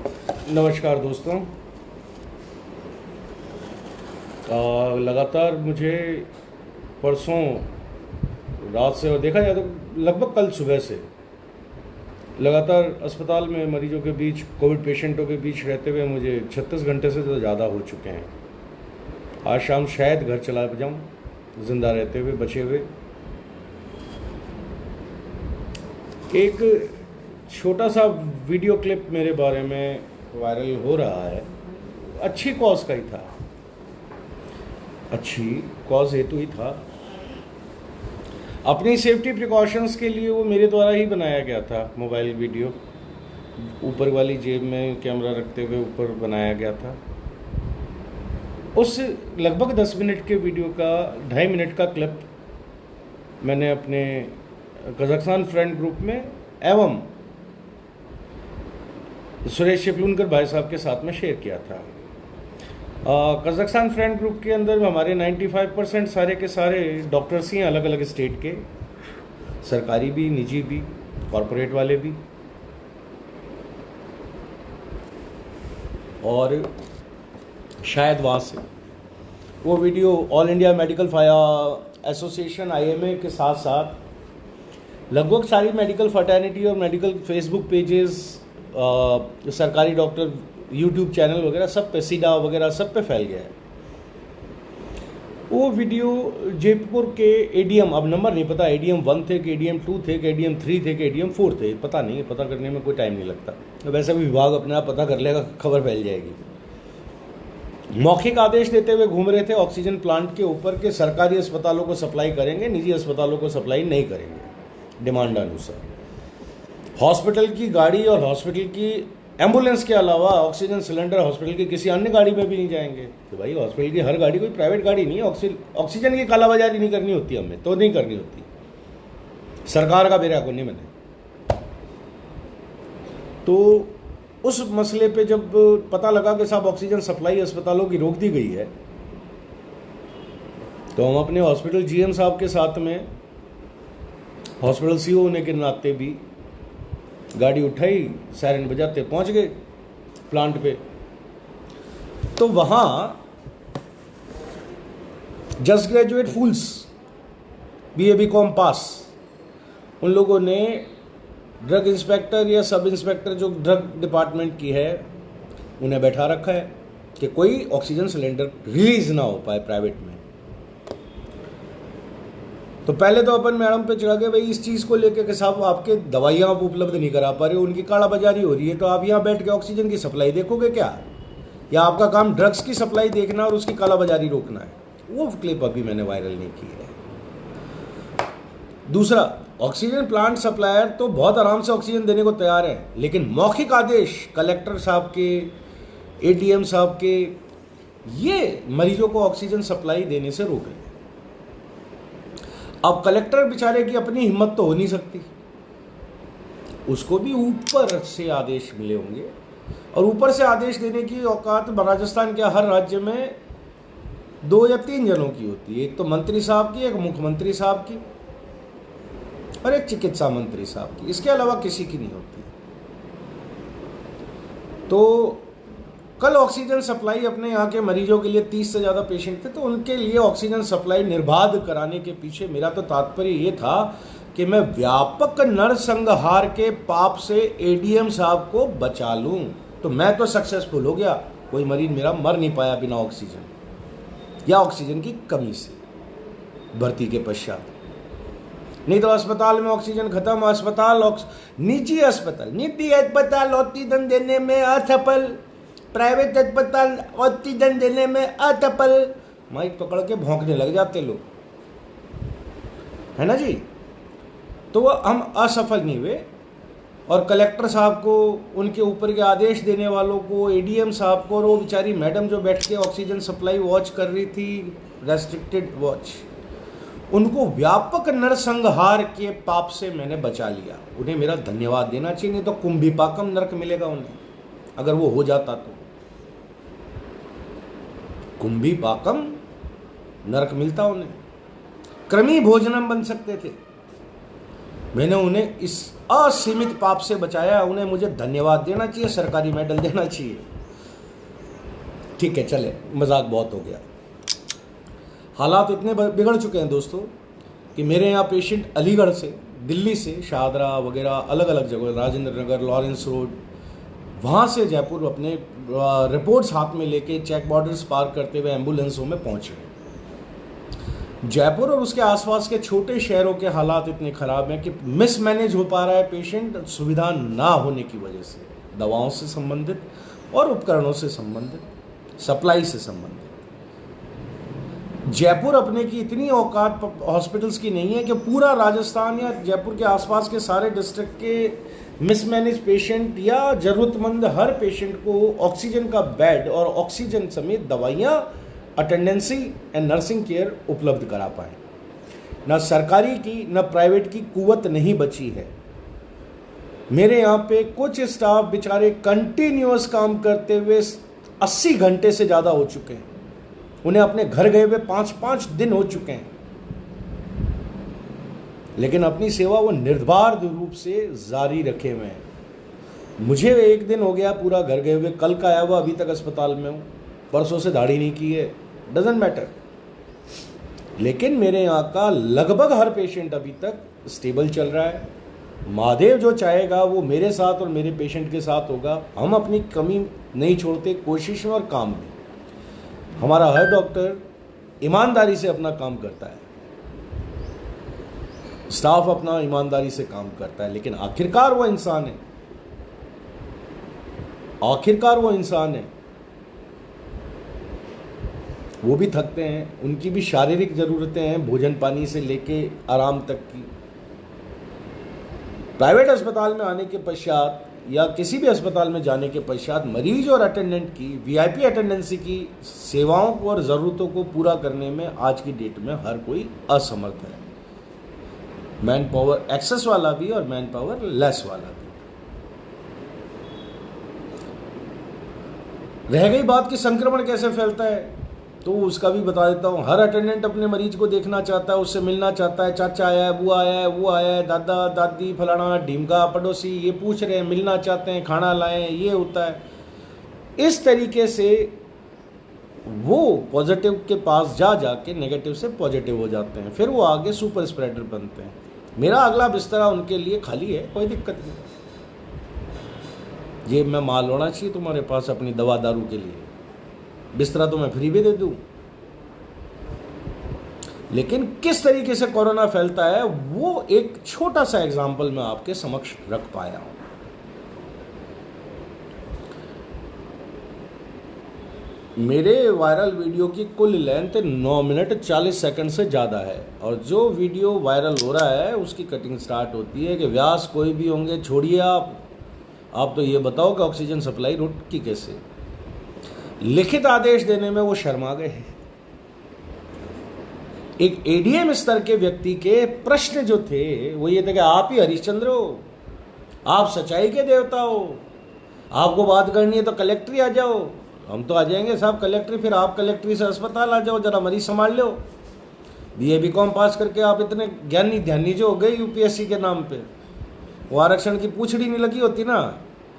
नमस्कार दोस्तों। लगातार मुझे परसों रात से और देखा जाए तो लगभग कल सुबह से लगातार अस्पताल में मरीजों के बीच, कोविड पेशेंटों के बीच रहते हुए मुझे 36 घंटे से तो ज़्यादा हो चुके हैं। आज शाम शायद घर चला जाऊँ ज़िंदा रहते हुए, बचे हुए। एक छोटा सा वीडियो क्लिप मेरे बारे में वायरल हो रहा है। अच्छी कॉज का ही था, अच्छी कॉज हेतु ही था। अपनी सेफ्टी प्रिकॉशंस के लिए वो मेरे द्वारा ही बनाया गया था। मोबाइल वीडियो ऊपर वाली जेब में कैमरा रखते हुए ऊपर बनाया गया था। उस लगभग 10 मिनट के वीडियो का 2.5 मिनट का क्लिप मैंने अपने कजाकिस्तान फ्रेंड ग्रुप में एवं सुरेश शिपलूनकर भाई साहब के साथ में शेयर किया था। कजाकिस्तान फ्रेंड ग्रुप के अंदर हमारे 95% सारे के सारे डॉक्टर्स ही हैं, अलग अलग स्टेट के, सरकारी भी, निजी भी, कॉरपोरेट वाले भी। और शायद वहाँ से वो video all India medical fire association IMA के साथ साथ लगभग सारी मेडिकल फर्टर्निटी और मेडिकल फेसबुक पेजेस, सरकारी डॉक्टर यूट्यूब चैनल वगैरह सब पे, सीडा वगैरह सब पे फैल गया है। वो वीडियो जयपुर के ADM, अब नंबर नहीं पता, ADM 1 थे कि ADM 2 थे कि ADM 3 थे कि ADM 4 थे, पता नहीं, पता करने में कोई टाइम नहीं लगता। वैसे भी विभाग अपने आप पता कर लेगा, खबर फैल जाएगी। मौखिक आदेश देते हुए घूम रहे थे ऑक्सीजन प्लांट के ऊपर के सरकारी अस्पतालों को सप्लाई करेंगे, निजी अस्पतालों को सप्लाई नहीं करेंगे डिमांड अनुसार। हॉस्पिटल की गाड़ी और हॉस्पिटल की एम्बुलेंस के अलावा ऑक्सीजन सिलेंडर हॉस्पिटल की किसी अन्य गाड़ी में भी नहीं जाएंगे। तो भाई हॉस्पिटल की हर गाड़ी कोई प्राइवेट गाड़ी नहीं है। ऑक्सीजन की कालाबाजारी नहीं करनी होती, हमें तो नहीं करनी होती, सरकार का बेरा को नहीं मैंने। तो उस मसले पे जब पता लगा कि साहब ऑक्सीजन सप्लाई अस्पतालों की रोक दी गई है, तो हम अपने हॉस्पिटल GM साहब के साथ में हॉस्पिटल CO होने के नाते भी गाड़ी उठाई, सायरन बजाते पहुंच गए प्लांट पे। तो वहां जस्ट ग्रेजुएट फूल्स, BA BCom पास, उन लोगों ने ड्रग इंस्पेक्टर या सब इंस्पेक्टर जो ड्रग डिपार्टमेंट की है उन्हें बैठा रखा है कि कोई ऑक्सीजन सिलेंडर रिलीज ना हो पाए प्राइवेट में। तो पहले तो अपन मैडम पे चढ़ा गए भाई इस चीज़ को लेकर कि साहब आपके दवाइयाँ आप उपलब्ध नहीं करा पा रहे हो, उनकी कालाबाजारी हो रही है, तो आप यहाँ बैठ के ऑक्सीजन की सप्लाई देखोगे क्या? या आपका काम ड्रग्स की सप्लाई देखना और उसकी कालाबाजारी रोकना है? वो क्लिप अभी मैंने वायरल नहीं की है। दूसरा, ऑक्सीजन प्लांट सप्लायर तो बहुत आराम से ऑक्सीजन देने को तैयार है, लेकिन मौखिक आदेश कलेक्टर साहब के, ADM साहब के, ये मरीजों को ऑक्सीजन सप्लाई देने से रोक रहे हैं। अब कलेक्टर बेचारे की अपनी हिम्मत तो हो नहीं सकती, उसको भी ऊपर से आदेश मिले होंगे, और ऊपर से आदेश देने की औकात राजस्थान के हर राज्य में 2 या 3 जनों की होती है। एक तो मंत्री साहब की, एक मुख्यमंत्री साहब की और एक चिकित्सा मंत्री साहब की, इसके अलावा किसी की नहीं होती। तो कल ऑक्सीजन सप्लाई अपने यहाँ के मरीजों के लिए 30 से ज़्यादा पेशेंट थे, तो उनके लिए ऑक्सीजन सप्लाई निर्बाध कराने के पीछे मेरा तो तात्पर्य ये था कि मैं व्यापक नरसंहार के पाप से ADM साहब को बचा लूँ। तो मैं तो सक्सेसफुल हो गया, कोई मरीज मेरा मर नहीं पाया बिना ऑक्सीजन या ऑक्सीजन की कमी से भर्ती के पश्चात। नहीं तो अस्पताल में ऑक्सीजन खत्म, निजी अस्पताल ऑक्सीजन देने में असफल, प्राइवेट अस्पताल ऑक्सीजन देने में असफल, माइक पकड़ के भौंकने लग जाते लोग, है ना जी। तो वो हम असफल नहीं हुए, और कलेक्टर साहब को, उनके ऊपर के आदेश देने वालों को, ADM साहब को, और वो बेचारी मैडम जो बैठ के ऑक्सीजन सप्लाई वॉच कर रही थी, रेस्ट्रिक्टेड वॉच, उनको व्यापक नरसंहार के पाप से मैंने बचा लिया। उन्हें मेरा धन्यवाद देना चाहिए, नहीं तो कुंभीपाकम नरक मिलेगा उन्हें अगर वो हो जाता तो। कुंभीपाकम नरक मिलता उन्हें, क्रमी भोजनम बन सकते थे। मैंने उन्हें इस असीमित पाप से बचाया, उन्हें मुझे धन्यवाद देना चाहिए, सरकारी मेडल देना चाहिए। ठीक है, चले, मजाक बहुत हो गया। हालात इतने बिगड़ चुके हैं दोस्तों कि मेरे यहाँ पेशेंट अलीगढ़ से, दिल्ली से, शाहदरा वगैरह अलग अलग जगह, राजेंद्र नगर, लॉरेंस रोड, वहाँ से जयपुर अपने रिपोर्ट्स हाथ में लेके चेक बॉर्डर्स पार करते हुए एम्बुलेंसों में पहुँचे। जयपुर और उसके आसपास के छोटे शहरों के हालात इतने ख़राब हैं कि मिसमैनेज हो पा रहा है पेशेंट, सुविधा ना होने की वजह से, दवाओं से संबंधित और उपकरणों से संबंधित, सप्लाई से संबंधित। जयपुर अपने की इतनी औकात हॉस्पिटल्स की नहीं है कि पूरा राजस्थान या जयपुर के आसपास के सारे डिस्ट्रिक्ट के मिसमैनेज पेशेंट या ज़रूरतमंद हर पेशेंट को ऑक्सीजन का बेड और ऑक्सीजन समेत दवाइयाँ, अटेंडेंसी एंड नर्सिंग केयर उपलब्ध करा पाए। न सरकारी की न प्राइवेट की कुवत नहीं बची है। मेरे यहाँ पे कुछ स्टाफ बेचारे कंटिन्यूअस काम करते हुए 80 घंटे से ज़्यादा हो चुके हैं, उन्हें अपने घर गए हुए 5-5 दिन हो चुके हैं, लेकिन अपनी सेवा वो निर्बाध रूप से जारी रखे हुए हैं। मुझे 1 दिन हो गया पूरा घर गए हुए, कल का आया हुआ, अभी तक अस्पताल में हूँ, परसों से दाढ़ी नहीं की है, डजेंट मैटर। लेकिन मेरे यहाँ का लगभग हर पेशेंट अभी तक स्टेबल चल रहा है। महादेव जो चाहेगा वो मेरे साथ और मेरे पेशेंट के साथ होगा। हम अपनी कमी नहीं छोड़ते, कोशिश में और काम में। हमारा हर डॉक्टर ईमानदारी से अपना काम करता है, स्टाफ अपना ईमानदारी से काम करता है, लेकिन आखिरकार वो इंसान है, आखिरकार वो इंसान है। वो भी थकते हैं, उनकी भी शारीरिक ज़रूरतें हैं, भोजन पानी से लेके आराम तक की। प्राइवेट अस्पताल में आने के पश्चात या किसी भी अस्पताल में जाने के पश्चात मरीज और अटेंडेंट की वीआईपी अटेंडेंसी की सेवाओं को और ज़रूरतों को पूरा करने में आज की डेट में हर कोई असमर्थ है, मैन पावर एक्सेस वाला भी और मैन पावर लेस वाला भी। रह गई बात कि संक्रमण कैसे फैलता है, तो उसका भी बता देता हूँ। हर अटेंडेंट अपने मरीज को देखना चाहता है, उससे मिलना चाहता है, चाचा आया है, बुआ आया है, वो आया है, दादा दादी फलाना ढीमका पड़ोसी ये पूछ रहे हैं, मिलना चाहते हैं, खाना लाएं, ये होता है। इस तरीके से वो पॉजिटिव के पास जा जाके नेगेटिव से पॉजिटिव हो जाते हैं, फिर वो आगे सुपर स्प्रेडर बनते हैं। मेरा अगला बिस्तरा उनके लिए खाली है, कोई दिक्कत नहीं। ये मैं माल होना चाहिए तुम्हारे पास अपनी दवा दारू के लिए, बिस्तरा तो मैं फ्री भी दे दूं। लेकिन किस तरीके से कोरोना फैलता है वो एक छोटा सा एग्जाम्पल मैं आपके समक्ष रख पाया हूं। मेरे वायरल वीडियो की कुल लेंथ 9 मिनट 40 सेकंड से ज़्यादा है, और जो वीडियो वायरल हो रहा है उसकी कटिंग स्टार्ट होती है कि व्यास कोई भी होंगे, छोड़िए आप तो ये बताओ कि ऑक्सीजन सप्लाई रुकी कैसे। लिखित आदेश देने में वो शर्मा गए। एक एडीएम स्तर के व्यक्ति के प्रश्न जो थे वो ये थे कि आप ही हरिश्चंद्र हो, आप सच्चाई के देवता हो, आपको बात करनी है तो कलेक्ट्री आ जाओ। हम तो आ जाएंगे साहब कलेक्ट्री, फिर आप कलेक्ट्री से अस्पताल आ जाओ, जरा मरीज संभाल लो। बीए बीकॉम पास करके आप इतने ज्ञानी ध्यानी जो हो गए यूपीएससी के नाम पे, वो आरक्षण की पूछड़ी नहीं लगी होती ना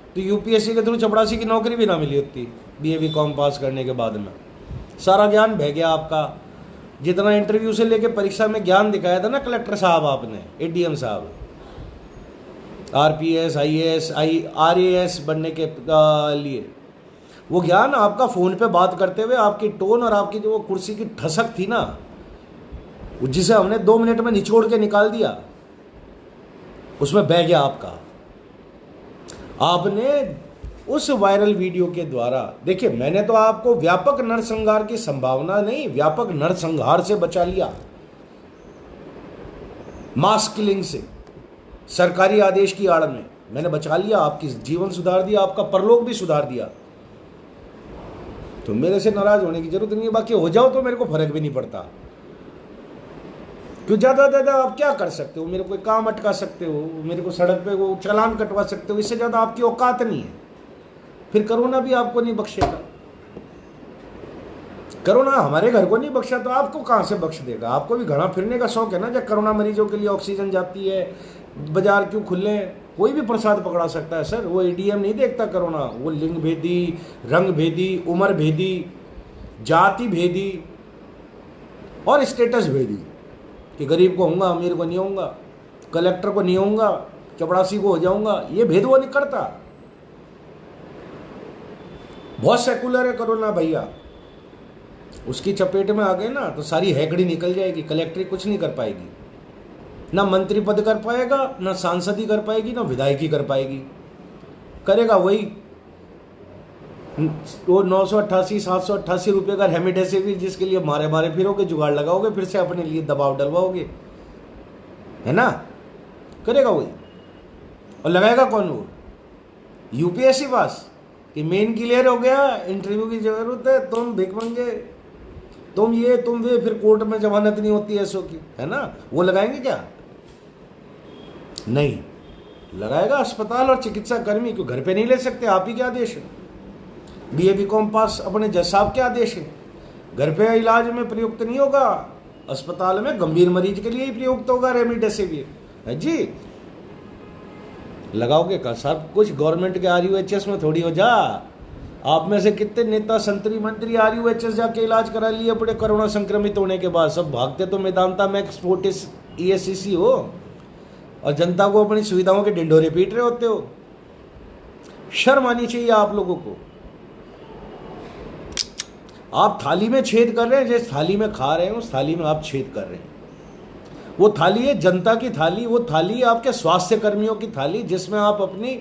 तो यूपीएससी के थ्रू चपड़ासी की नौकरी भी ना मिली होती। बीए बीकॉम पास करने के बाद में सारा ज्ञान बह गया आपका। जितना इंटरव्यू से लेके परीक्षा में ज्ञान दिखाया था ना कलेक्टर साहब आपने, एडीएम साहब, आरपीएस आईएएस आरएएस बनने के लिए, वो ज्ञान आपका फ़ोन पे बात करते हुए आपकी टोन और आपकी जो कुर्सी की ठसक थी ना, जिसे हमने 2 मिनट में निचोड़ के निकाल दिया, उसमें बह गया आपका। आपने उस वायरल वीडियो के द्वारा, देखिए मैंने तो आपको व्यापक नरसंहार की संभावना नहीं, व्यापक नरसंहार से बचा लिया। मास किलिंग से, सरकारी आदेश की आड़ में मैंने बचा लिया, आपकी जीवन सुधार दिया, आपका परलोक भी सुधार दिया। तो मेरे से नाराज होने की जरूरत नहीं है, बाकी हो जाओ तो मेरे को फर्क भी नहीं पड़ता। क्यों ज़्यादा आप क्या कर सकते हो, मेरे को कोई काम अटका सकते हो, मेरे को सड़क पे वो चालान कटवा सकते हो, इससे ज़्यादा आपकी औकात नहीं है। फिर कोरोना भी आपको नहीं बख्शेगा। कोरोना हमारे घर को नहीं बख्शा तो आपको कहाँ से बख्श देगा। आपको भी घड़ा फिरने का शौक है ना, जब कोरोना मरीजों के लिए ऑक्सीजन जाती है, बाजार क्यों खुले हैं? कोई भी प्रसाद पकड़ा सकता है सर, वो ईडीएम नहीं देखता कोरोना, वो लिंग भेदी, रंग भेदी, उम्र भेदी, जाति भेदी और स्टेटस भेदी, कि गरीब को होऊंगा, अमीर को नहीं होऊंगा, कलेक्टर को नहीं होऊंगा, चपड़ासी को हो जाऊंगा, ये भेद वो नहीं करता। बहुत सेकुलर है कोरोना भैया, उसकी चपेट में आ गए ना तो सारी हैकड़ी निकल जाएगी, कलेक्ट्री कुछ नहीं कर पाएगी, ना मंत्री पद कर पाएगा, ना सांसद ही कर पाएगी, ना विधायकी कर पाएगी। करेगा वही वो 988 788 रुपये का रेमडेसिविर, जिसके लिए मारे मारे फिरोगे, जुगाड़ लगाओगे, फिर से अपने लिए दबाव डलवाओगे, है ना? करेगा वही। और लगाएगा कौन? वो यूपीएससी पास कि मेन क्लियर हो गया, इंटरव्यू की जरूरत है, तुम भिख मंगे, तुम ये तुम वे, फिर कोर्ट में जमानत नहीं होती ऐसो की, है ना? वो लगाएंगे क्या? नहीं लगाएगा अस्पताल और चिकित्सा कर्मी, क्यों घर पे नहीं ले सकते? आप ही के आदेश है, बीए बीकॉम पास अपने जज साहब के आदेश है। घर पे इलाज में प्रयुक्त नहीं होगा, अस्पताल में गंभीर मरीज के लिए ही प्रयुक्त होगा रेमडेसिविर, है जी। लगाओगे का? सब कुछ गवर्नमेंट के आरयूएचएस में थोड़ी हो जा। आप में से कितने नेता संतरी मंत्री आरयूएचएस जाके इलाज करा लिए अपने कोरोना संक्रमित होने के बाद? सब भागते तो मेदांता मैक्स फोर्टिस ईएससीसी हो और जनता को अपनी सुविधाओं के ढिंढोरे पीट रहे होते हो। शर्म आनी चाहिए आप लोगों को। आप थाली में छेद कर रहे हैं, जिस थाली में खा रहे हैं उस थाली में आप छेद कर रहे हैं। वो थाली है जनता की थाली, वो थाली आपके स्वास्थ्य कर्मियों की थाली, जिसमें आप अपनी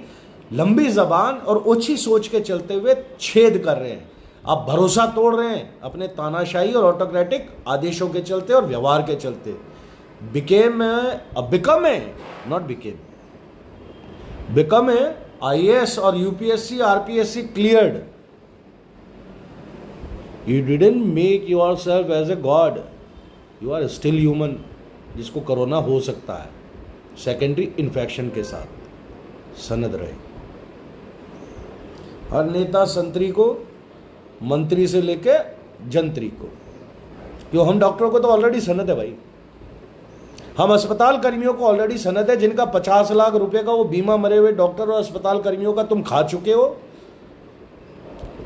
लंबी जबान और ओछी सोच के चलते हुए छेद कर रहे हैं। आप भरोसा तोड़ रहे हैं अपने तानाशाही और ऑटोक्रेटिक आदेशों के चलते और व्यवहार के चलते। बिकेम है, नॉट बिकम है आईएएस और UPSC RPSC cleared. You didn't make yourself as a god. You are still human, जिसको कोरोना हो सकता है सेकेंडरी इन्फेक्शन के साथ। सनद रहे। हर नेता संतरी को, मंत्री से लेके जंत्री को, क्यों? हम डॉक्टरों को तो ऑलरेडी सनद है भाई, हम अस्पताल कर्मियों को ऑलरेडी सनद है, जिनका 50 लाख रुपए का वो बीमा मरे हुए डॉक्टर और अस्पताल कर्मियों का तुम खा चुके हो।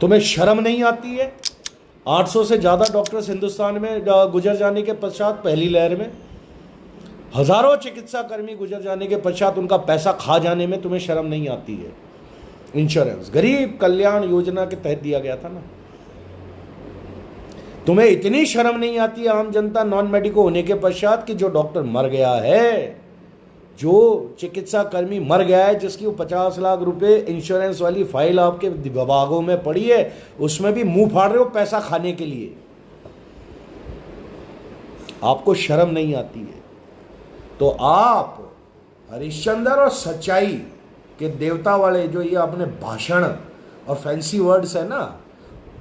तुम्हें शर्म नहीं आती है? 800 से ज़्यादा डॉक्टर्स हिंदुस्तान में गुजर जाने के पश्चात, पहली लहर में हजारों चिकित्सा कर्मी गुजर जाने के पश्चात उनका पैसा खा जाने में तुम्हें शर्म नहीं आती है? इंश्योरेंस गरीब कल्याण योजना के तहत दिया गया था ना। तुम्हें इतनी शर्म नहीं आती है आम जनता नॉन मेडिको होने के पश्चात कि जो डॉक्टर मर गया है, जो चिकित्सा कर्मी मर गया है, जिसकी वो 50 लाख रुपए इंश्योरेंस वाली फाइल आपके विभागों में पड़ी है, उसमें भी मुंह फाड़ रहे हो पैसा खाने के लिए? आपको शर्म नहीं आती है? तो आप हरिश्चंद्र और सच्चाई के देवता वाले जो ये अपने भाषण और फैंसी वर्ड्स है ना,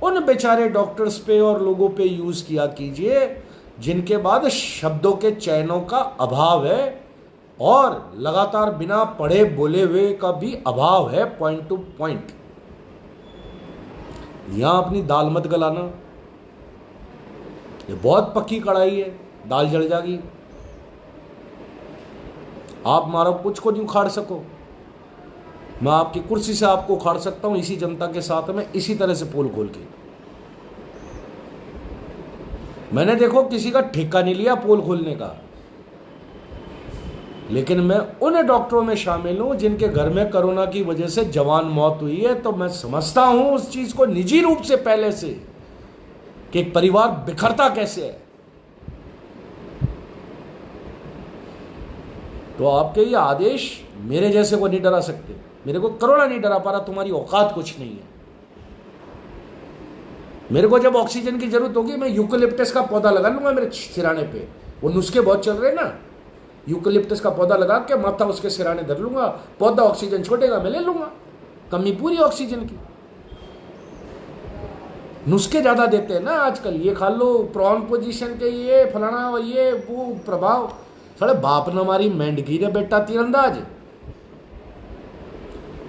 उन बेचारे डॉक्टर्स पे और लोगों पे यूज किया कीजिए, जिनके बाद शब्दों के चयनों का अभाव है और लगातार बिना पढ़े बोले हुए का भी अभाव है, पॉइंट टू पॉइंट। यहां अपनी दाल मत गलाना, ये बहुत पक्की कढ़ाई है, दाल जल जाएगी। आप मारो कुछ को नहीं उखाड़ सको, मैं आपकी कुर्सी से आपको उखाड़ सकता हूं, इसी जनता के साथ में इसी तरह से पोल खोल के। मैंने देखो किसी का ठेका नहीं लिया पोल खोलने का, लेकिन मैं उन डॉक्टरों में शामिल हूं जिनके घर में कोरोना की वजह से जवान मौत हुई है। तो मैं समझता हूं उस चीज को निजी रूप से पहले से कि एक परिवार बिखरता कैसे है। तो आपके ये आदेश मेरे जैसे को नहीं डरा सकते। मेरे को कोरोना नहीं डरा पा रहा, तुम्हारी औकात कुछ नहीं है। मेरे को जब ऑक्सीजन की जरूरत होगी मैं यूकेलिप्टस का पौधा लगा लूंगा मेरे सिराने पे। वो नुस्खे बहुत चल रहे हैं ना, यूकेलिप्टस का पौधा लगा के माथा उसके सिराने धर लूंगा, पौधा ऑक्सीजन छोड़ेगा, मैं ले लूंगा। कमी पूरी ऑक्सीजन की। नुस्खे ज्यादा देते हैं ना आजकल, ये खा लो प्रॉन पोजीशन के, ये फलाना ये वो प्रभाव। साले बाप ने हमारी मेंढकी रे बेटा तीरंदाज।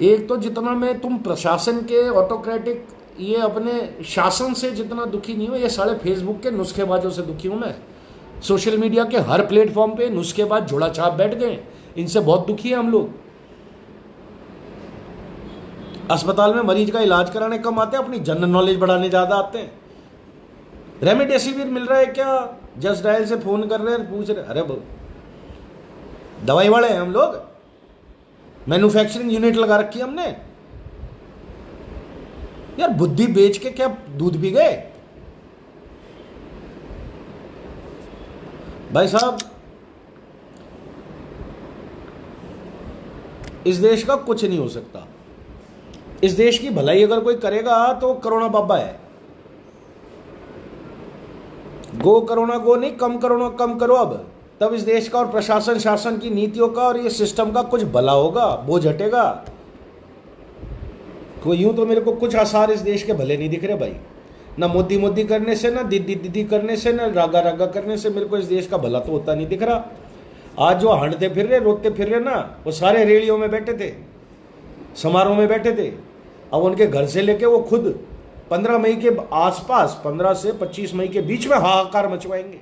एक तो जितना मैं तुम प्रशासन के ऑटोक्रेटिक ये अपने शासन से जितना दुखी नहीं हो, ये साले फेसबुक के नुस्खेबाजों से दुखी हूं मैं। सोशल मीडिया के हर प्लेटफॉर्म पे नुस्खेबाज झोला छाप बैठ गए। इनसे बहुत दुखी है हम लोग। अस्पताल में मरीज का इलाज कराने कम आते हैं, अपनी जनरल नॉलेज बढ़ाने ज्यादा आते हैं। रेमडेसिविर मिल रहा है क्या, जस्ट डायल से फोन कर रहे हैं, पूछ रहे, अरे दवाई वाले हैं हम लोग, मैन्युफैक्चरिंग यूनिट लगा रखी है हमने यार। बुद्धि बेच के क्या दूध पी गए भाई साहब? इस देश का कुछ नहीं हो सकता। इस देश की भलाई अगर कोई करेगा तो करोना बाबा है। गो करोना गो नहीं, कम करोना कम करो अब, तब इस देश का और प्रशासन शासन की नीतियों का और ये सिस्टम का कुछ भला होगा, बोझ हटेगा। तो यूं तो मेरे को कुछ आसार इस देश के भले नहीं दिख रहे भाई, ना मोदी मोदी करने से, ना दीदी दीदी करने से, ना रागा रागा करने से मेरे को इस देश का भला तो होता नहीं दिख रहा। आज जो हंडते फिर रहे, रोते फिर रहे ना, वो सारे रेडियो में बैठे थे, समारोह में बैठे थे। अब उनके घर से लेके वो खुद 15 मई के आसपास, 15 से 25 मई के बीच में हाहाकार मचवाएंगे।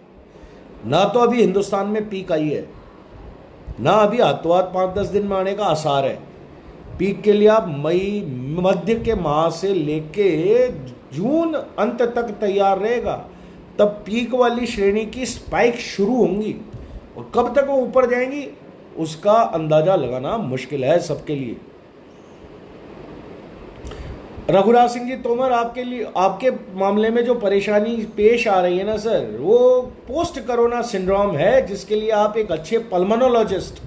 ना तो अभी हिंदुस्तान में पीक आई है, ना अभी हाथों हाथ 5-10 दिन में आने का आसार है। पीक के लिए आप मई मध्य के माह से लेके जून अंत तक तैयार रहेगा, तब पीक वाली श्रेणी की स्पाइक शुरू होंगी, और कब तक वो ऊपर जाएंगी उसका अंदाजा लगाना मुश्किल है सबके लिए। रघुराज सिंह जी तोमर, आपके लिए, आपके मामले में जो परेशानी पेश आ रही है ना सर, वो पोस्ट कोरोना सिंड्रोम है, जिसके लिए आप एक अच्छे पल्मोनोलॉजिस्ट,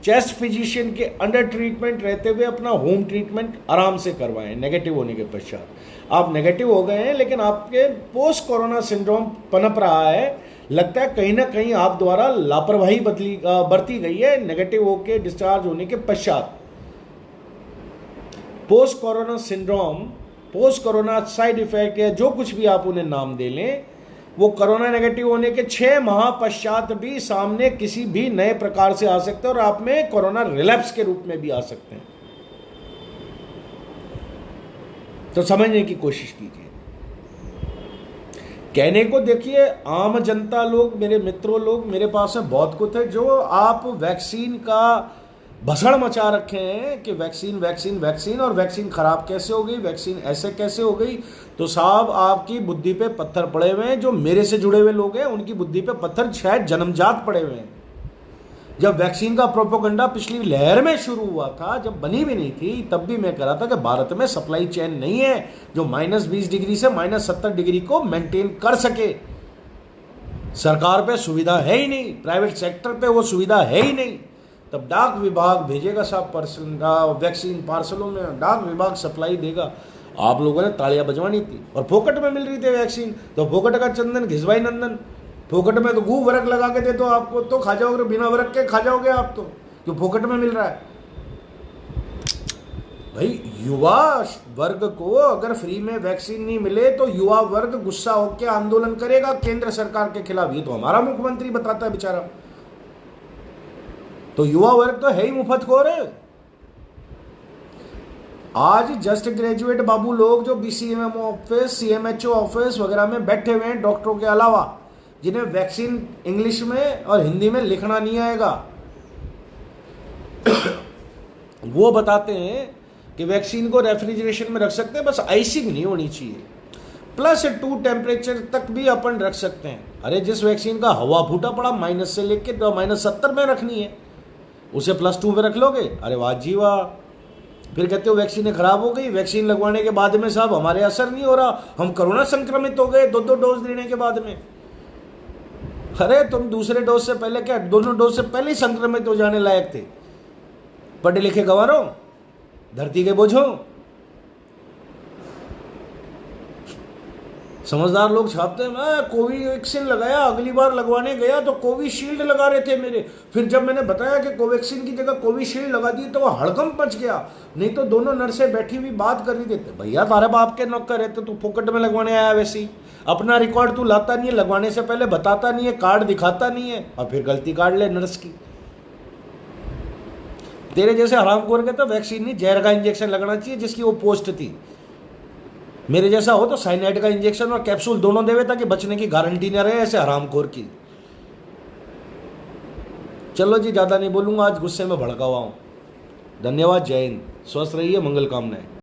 चेस्ट फिजिशियन के अंडर ट्रीटमेंट रहते हुए अपना होम ट्रीटमेंट आराम से करवाएं। नेगेटिव होने के पश्चात आप नेगेटिव हो गए हैं, लेकिन आपके पोस्ट कोरोना सिंड्रोम पनप रहा है। लगता है कहीं ना कहीं आप द्वारा लापरवाही बरती गई है नेगेटिव होके डिस्चार्ज होने के पश्चात। Post corona syndrome, post corona side effect या जो कुछ भी आप उन्हें नाम दे लें, वो कोरोना नेगेटिव होने के 6 माह पश्चात भी सामने किसी भी नए प्रकार से आ सकते हैं, और आप में कोरोना रिलैप्स के रूप में भी आ सकते हैं। तो समझने की कोशिश कीजिए। कहने को देखिए, आम जनता लोग, मेरे मित्रों लोग मेरे पास में बहुत कुछ है, जो आप वैक्सीन का भसड़ मचा रखे हैं कि वैक्सीन वैक्सीन वैक्सीन, और वैक्सीन खराब कैसे हो गई, वैक्सीन ऐसे कैसे हो गई। तो साहब आपकी बुद्धि पे पत्थर पड़े हुए हैं। जो मेरे से जुड़े हुए लोग हैं उनकी बुद्धि पे पत्थर शायद जन्मजात पड़े हुए हैं। जब वैक्सीन का प्रोपोगंडा पिछली लहर में शुरू हुआ था, जब बनी भी नहीं थी, तब भी मैं कह रहा था कि भारत में सप्लाई चेन नहीं है जो -20 डिग्री से -70 डिग्री को मेंटेन कर सके। सरकार पे सुविधा है ही नहीं, प्राइवेट सेक्टर पे वो सुविधा है ही नहीं। तब डाक विभाग भेजेगा साहब वैक्सीन पार्सलों में, डाक विभाग सप्लाई देगा। आप लोगों ने तालियां बजवानी थी, और फोकट में मिल रही थी वैक्सीन, तो फोकट का चंदन घिसवाई नंदन। फोकट में तो गू वरक लगा के दे दो आपको, तो खा जाओगे, बिना वरक के खा जाओगे आप, तो क्यों फोकट में मिल रहा है भाई। युवा वर्ग को अगर फ्री में वैक्सीन नहीं मिले तो युवा वर्ग गुस्सा होकर आंदोलन करेगा केंद्र सरकार के खिलाफ। ये तो हमारा मुख्यमंत्री बताता है बेचारा। तो युवा वर्ग तो है ही मुफ्तखोर है। आज जस्ट ग्रेजुएट बाबू लोग जो BCMM ऑफिस, CMHO ऑफिस वगैरह में बैठे हुए हैं, डॉक्टरों के अलावा, जिन्हें वैक्सीन इंग्लिश में और हिंदी में लिखना नहीं आएगा, वो बताते हैं कि वैक्सीन को रेफ्रिजरेशन में रख सकते हैं, बस आइसिंग नहीं होनी चाहिए, +2 टेम्परेचर तक भी अपन रख सकते हैं। अरे जिस वैक्सीन का हवा फूटा पड़ा माइनस से लेके -70 में रखनी है, उसे +2 में रख लोगे, अरे वाह जी वाह। फिर कहते हो वैक्सीन खराब हो गई, वैक्सीन लगवाने के बाद में साहब हमारे असर नहीं हो रहा, हम कोरोना संक्रमित हो गए 2 डोज देने के बाद में। अरे तुम दूसरे डोज से पहले क्या, दोनों डोज से पहले ही संक्रमित हो जाने लायक थे। पढ़े लिखे गंवारों, धरती के बोझों। समझदार लोग छापते हैं, मैं कोवैक्सीन लगाया, अगली बार लगवाने गया तो कोविशील्ड लगा रहे थे मेरे। फिर जब मैंने बताया कि कोवैक्सीन की जगह कोविशील्ड लगा दी तो वो हड़कंप मच गया। नहीं तो दोनों नर्सें बैठी हुई बात कर रही थी, भैया तारे बाप के नौकर रहते, तू फोकट में लगवाने आया वैसे ही। अपना रिकॉर्ड तू लाता नहीं है, लगवाने से पहले बताता नहीं है, कार्ड दिखाता नहीं है, और फिर गलती काट ले नर्स की। तेरे जैसे हरामखोर के तो वैक्सीन नहीं, जहर का इंजेक्शन लगना चाहिए जिसकी वो पोस्ट थी। मेरे जैसा हो तो साइनाइड का इंजेक्शन और कैप्सूल दोनों देवे ताकि बचने की गारंटी न रहे ऐसे हरामखोर की। चलो जी, ज़्यादा नहीं बोलूँगा, आज गुस्से में भड़का हुआ हूँ। धन्यवाद, जय हिंद, स्वस्थ रहिए, मंगल कामनाएं।